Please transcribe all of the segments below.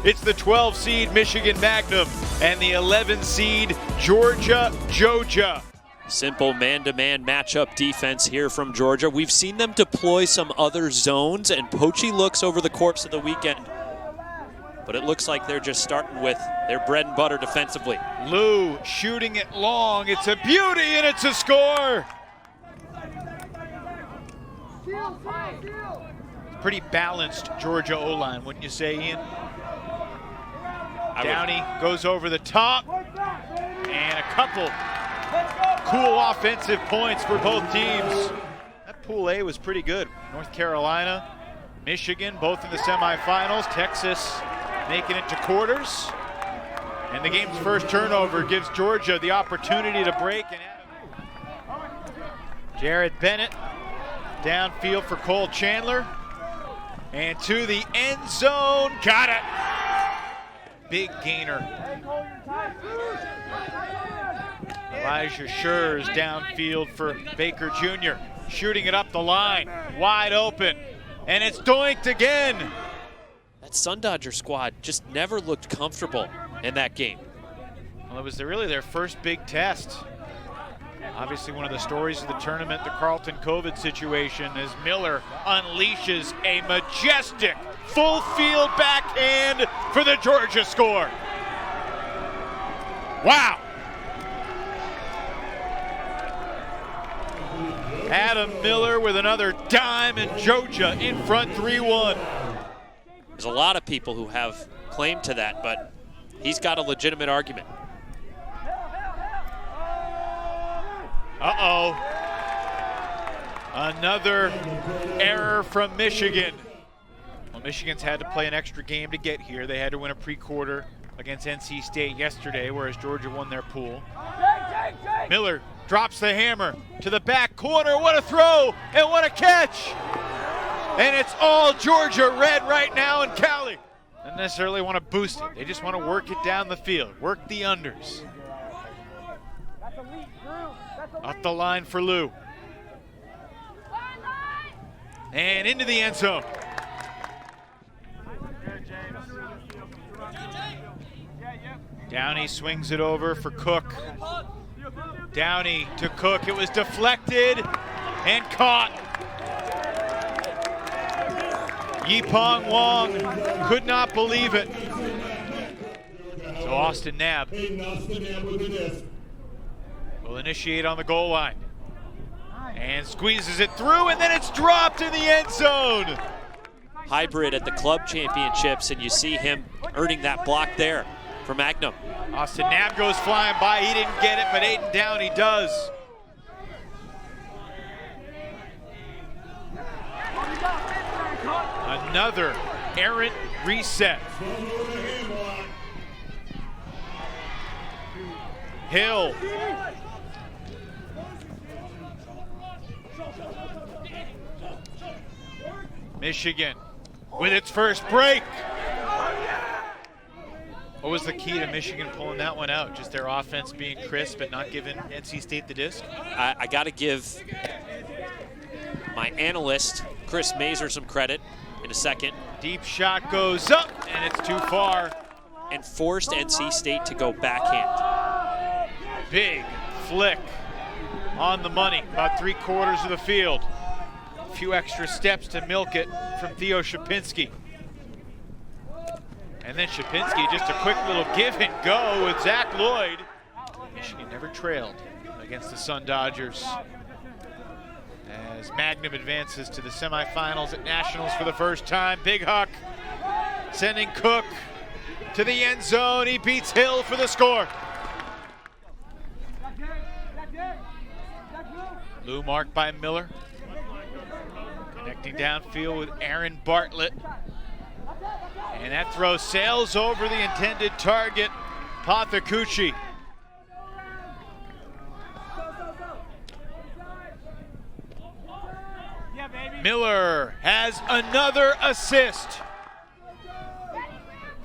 It's the 12 seed Michigan MagnUM and the 11 seed Georgia Jojah. Simple man-to-man matchup defense here from Georgia. We've seen them deploy some other zones and poachy looks over the course of the weekend. But it looks like they're just starting with their bread and butter defensively. Lou shooting it long. It's a beauty and it's a score. Pretty balanced Georgia O-line, wouldn't you say, Ian? Downey goes over the top, and a couple cool offensive points for both teams. That Pool A was pretty good. North Carolina, Michigan, both in the semifinals. Texas making it to quarters. And the game's first turnover gives Georgia the opportunity to break. And Jared Bennett downfield for Cole Chandler. And to the end zone, got it. Big gainer. Elijah Schurz downfield for Baker Jr. Shooting it up the line, wide open, and it's doinked again. That Sun Dodger squad just never looked comfortable in that game. Well, it was really their first big test. Obviously one of the stories of the tournament, the Carlton COVID situation, as Miller unleashes a majestic full field backhand for the Georgia score. Wow. Adam Miller with another dime, and Jojah in front 3-1. There's a lot of people who have claim to that, but he's got a legitimate argument. Uh-oh. Another error from Michigan. Well, Michigan's had to play an extra game to get here. They had to win a pre-quarter against NC State yesterday, whereas Georgia won their pool. Miller drops the hammer to the back corner. What a throw and what a catch. And it's all Georgia red right now in Cali. Don't necessarily want to boost it. They just want to work it down the field, work the unders. Up the line for Lou. And into the end zone. Downey swings it over for Cook. Downey to Cook. It was deflected and caught. Yipong Wong could not believe it. So Austin Knapp will initiate on the goal line. And squeezes it through, and then it's dropped in the end zone. Hybrid at the club championships, and you see him earning that block there for MagnUM. Austin Knapp goes flying by. He didn't get it, but Aiden Downey does. Another errant reset. Hill. Michigan with its first break. What was the key to Michigan pulling that one out? Just their offense being crisp and not giving NC State the disc? I got to give my analyst, Chris Mazer, some credit in a second. Deep shot goes up, and it's too far. And forced NC State to go backhand. Big flick on the money, about 3/4 of the field. A few extra steps to milk it from Theo Shapinski. And then Shapinski, just a quick little give and go with Zach Lloyd. Michigan never trailed against the Sun Dodgers. As MagnUM advances to the semifinals at Nationals for the first time. Big Huck sending Cook to the end zone. He beats Hill for the score. Lou marked by Miller. Connecting downfield with Aaron Bartlett. And that throw sails over the intended target, Pathakuchi. Miller has another assist.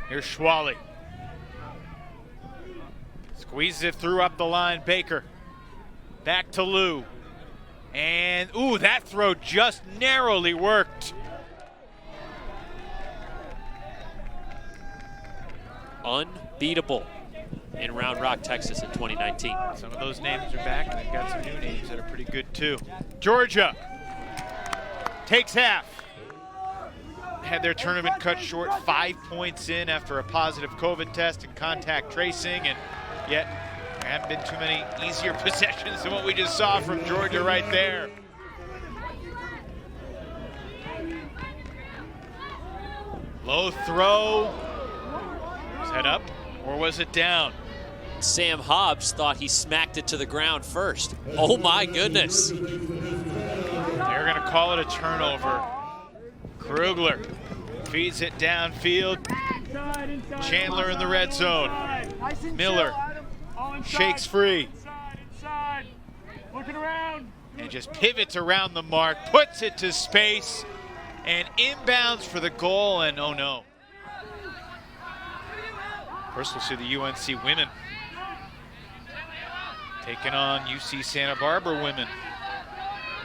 Here's Schwally. Squeezes it through up the line, Baker. Back to Lou. And, ooh, that throw just narrowly worked. unbeatable in Round Rock, Texas in 2019. Some of those names are back, and they've got some new names that are pretty good too. Jojah takes half. Had their tournament cut short 5 points in after a positive COVID test and contact tracing, and yet there haven't been too many easier possessions than what we just saw from Jojah right there. Low throw. Was that up or was it down? Sam Hobbs thought he smacked it to the ground first. Oh my goodness. They're gonna call it a turnover. Krugler feeds it downfield. Chandler in the red zone. Miller shakes free. And just pivots around the mark, puts it to space, and inbounds for the goal, and oh no. First we'll see the UNC women taking on UC Santa Barbara women.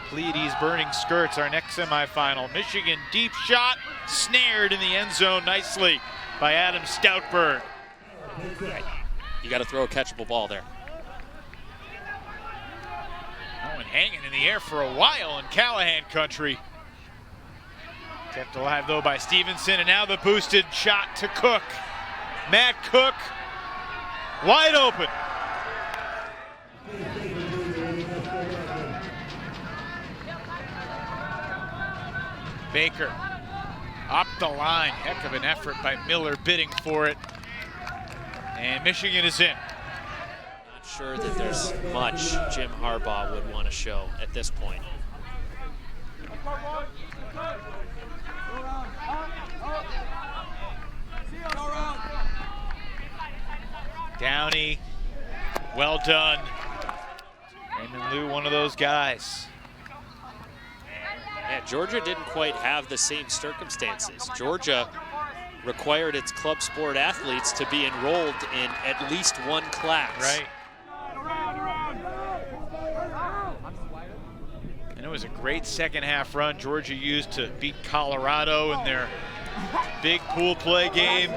Pleiades Burning Skirts, our next semifinal. Michigan deep shot, snared in the end zone nicely by Adam Stoutberg. You got to throw a catchable ball there. Oh, and hanging in the air for a while in Callahan country. Kept alive though by Stevenson, and now the boosted shot to Cook. Matt Cook, wide open. Baker up the line. Heck of an effort by Miller bidding for it. And Michigan is in. Not sure that there's much Jim Harbaugh would want to show at this point. Downey, well done. Raymond Liu, one of those guys. Yeah, Georgia didn't quite have the same circumstances. Georgia required its club sport athletes to be enrolled in at least one class. Right. And it was a great second half run Georgia used to beat Colorado in their big pool play game.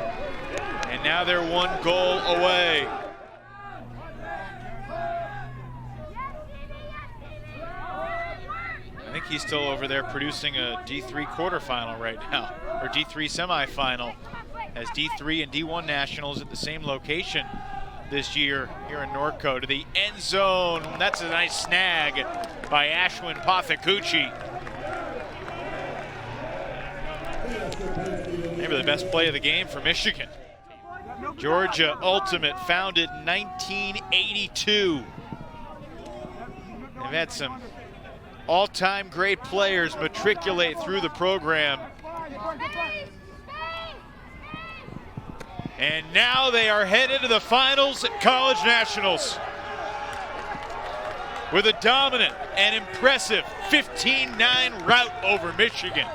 And now they're one goal away. I think he's still over there producing a D3 quarterfinal right now, or D3 semifinal, as D3 and D1 nationals at the same location this year here in Norco. To the end zone. That's a nice snag by Ashwin Pathakuchi. Maybe the best play of the game for Michigan. Georgia Ultimate, founded in 1982. They've had some all-time great players matriculate through the program. And now they are headed to the finals at College Nationals with a dominant and impressive 15-9 rout over Michigan.